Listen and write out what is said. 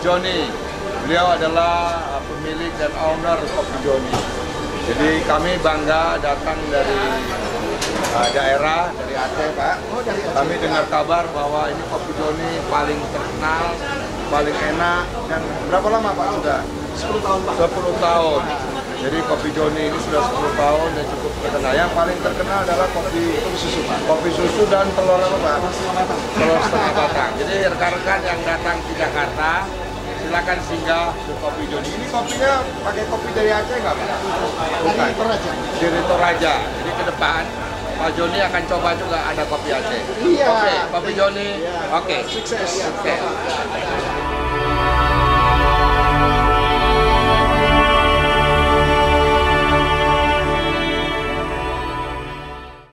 Joni. Beliau adalah pemilik dan owner Kopi Joni. Jadi kami bangga datang dari daerah, dari Aceh, Pak. Kami dengar kabar bahwa ini Kopi Joni paling terkenal, paling enak. Dan berapa lama Pak sudah? 10 tahun Pak. 10 tahun. Jadi Kopi Joni ini sudah 10 tahun dan cukup terkenal. Yang paling terkenal adalah kopi susu, Pak. Kopi susu dan telur apa, Pak? Telur setengah batang. Jadi rekan-rekan yang datang ke Jakarta, silakan singgah ke Kopi Joni. Ini kopinya pakai kopi dari Aceh nggak, Pak? Bukan. Dari Toraja. Jadi ke depan Pak Joni akan coba juga ada kopi Aceh. Iya. Oke, Kopi Joni. Iya. Oke. Sukses. Oke.